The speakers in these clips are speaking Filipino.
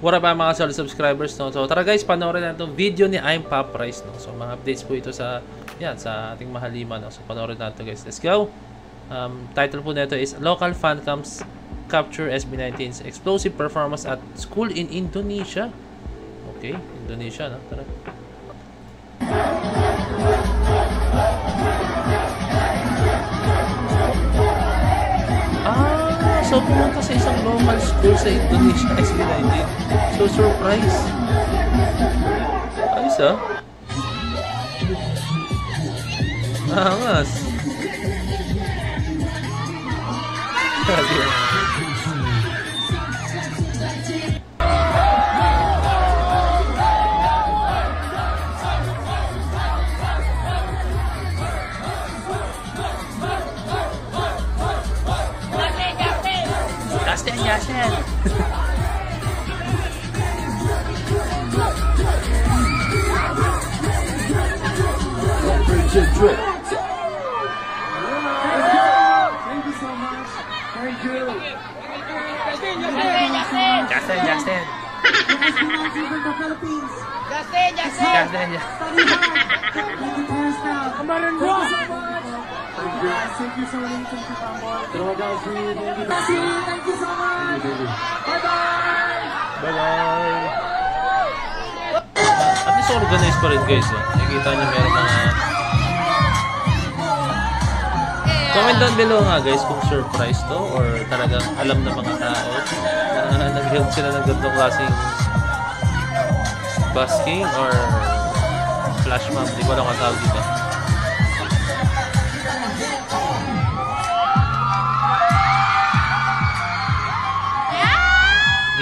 What up mga solid subscribers, no? So tara guys, panoorin natin itong video ni I'm Pop Rice, no? So mga updates po ito sa sa ating mahalima, no? So panoorin natin guys. Let's go. Title po nito is Local Fan Cams Capture SB19's Explosive Performance at School in Indonesia. Okay, Indonesia, no? Tara. So pumunta sa isang local school sa Indonesia SB19. So surprise. Ayos ah. Angas. Justin. Drip. Thank you so much. Thank you. Justin. From the Philippines. Justin. Thank you so much. Thank you, Pamboy. Thank you so much. Bye-bye. At least organized pa rin guys. Nakikita nyo meron mga... Comment down below nga guys kung surprise to or talagang alam ng mga tao na nag-held sila ng ganitong klaseng busking or flash mob. Di ko lang katawag dito.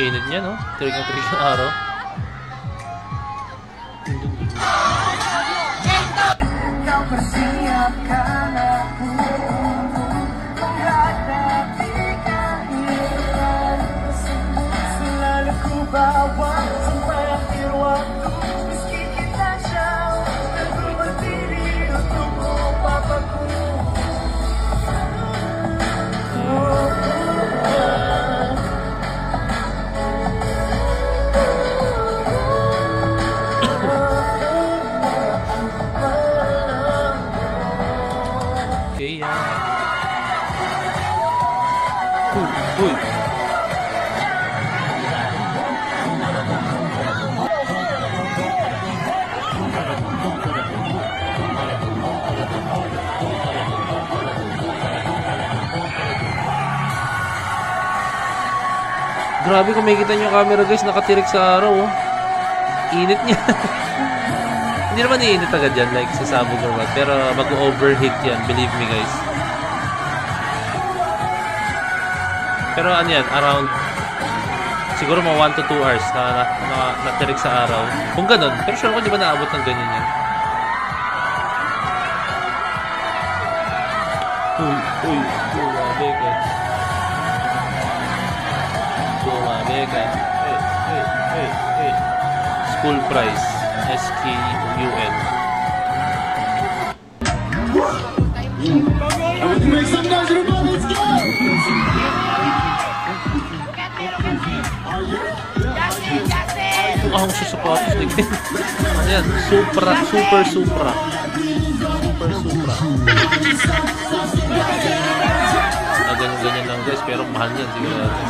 Init niya, no? Tirig ng araw. Uy. Grabe kung makikita nyo yung camera guys, nakatirik sa araw oh. Init niya. Hindi naman iinit agad yan like sa sabog or what, pero mag-overheat yan, believe me guys. Pero ano yan, around siguro mga 1 to 2 hours na natirik sa araw. Kung ganun, pero sure ko di ba naabot ng ganyan yan. Uy, grabe ka. Hey. School price, SKUL. Make some noise, everybody. Let's go. Kung akong susuportos na ganyan. Ayan, super. Ganyan lang guys, pero mahal yan siguro natin.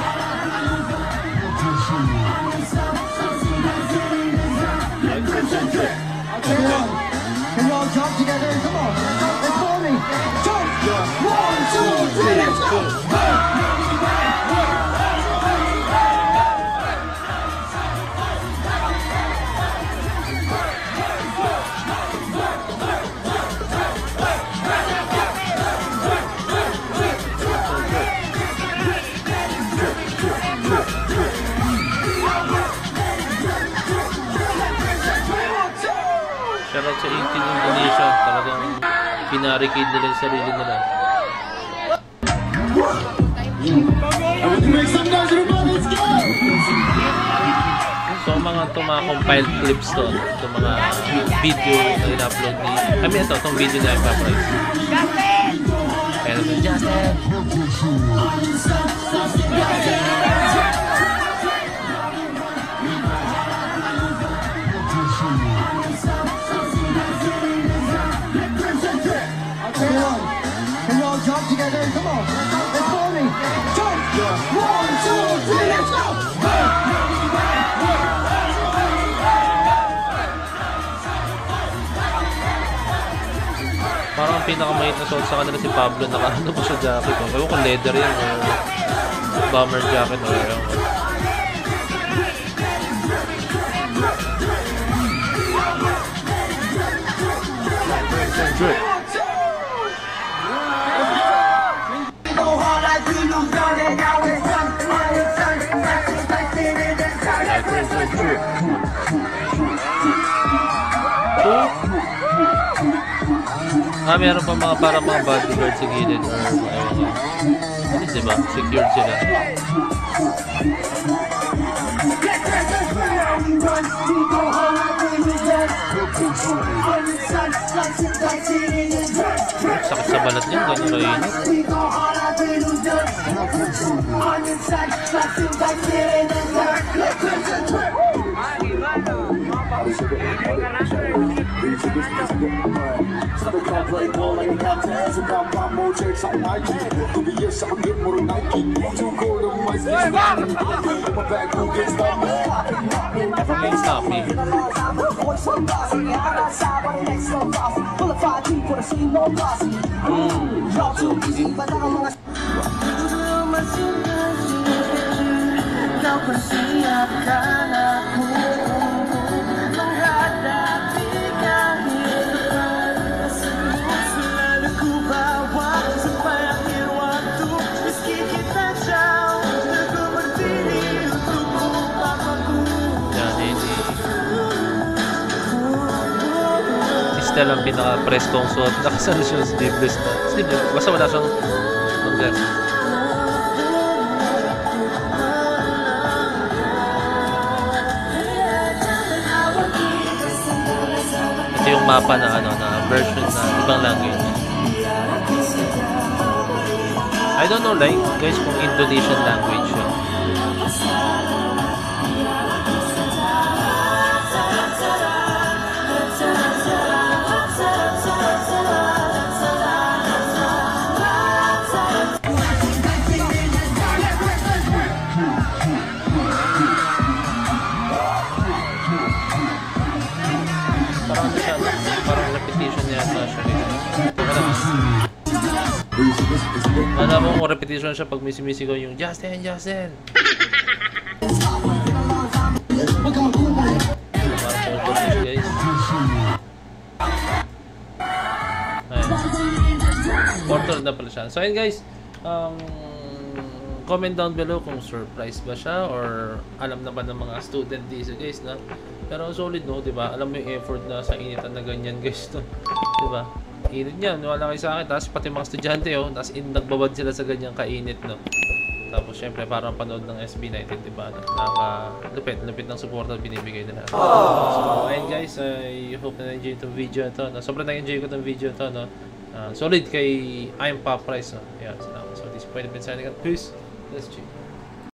Can you all jump together? Come on. Let's follow me. Jump. 1, 2, 3. Let's go. Shoutout sa 18 Indonesia, talagang pinaricade nila yung sarili nila. Make some noise, everybody. Let's go. So mga compiled clips to, itong mga video na in-upload ni, itong video na I'm Pop Rice. Kaya naman, Justin! pinakamahit na suot sa kanila si Pablo. Naka-ano pa siya jacket. Ewan kung leather yan or bomber jacket or ewan ko. Meron pa mga para mga bodyguard sa gilid or ewan ko. Diba? Secured sila. Sakit sa balat niyan, ganyan kainit. Style ang pinaka-preskong suot. Nakasano siya sleeveless na. Sleeveless. Basta wala siyang long. Ito yung mapa na ano na version na ibang language. I don't know like guys kung Indonesian language yun. Parang repetition yata siya. Alam mo repetition siya pag misi-misi ko yung Justin, Justin. Guys. Portal na pala siya. So ayun guys, comment down below kung surprise ba siya or alam naman ng mga student dito guys na. Pero solid no, 'di ba? Alam mo yung effort na sa initan na ganyan guys to. 'Di ba? Init niyan, wala kayo sa akin. Tapos pati mga estudyante oh, tapos nagbabad sila sa ganyang kainit no. Tapos syempre parang panood ng SB19, 'di ba? Lupit ng suporta binibigay nila. So ayun guys, I hope na enjoy itong video na to. No? Sobrang na-enjoy ko itong video na to, no. Solid kay I'm Pop Rice, no. Yeah, salamat. So this point of signing up. Peace. Let's check.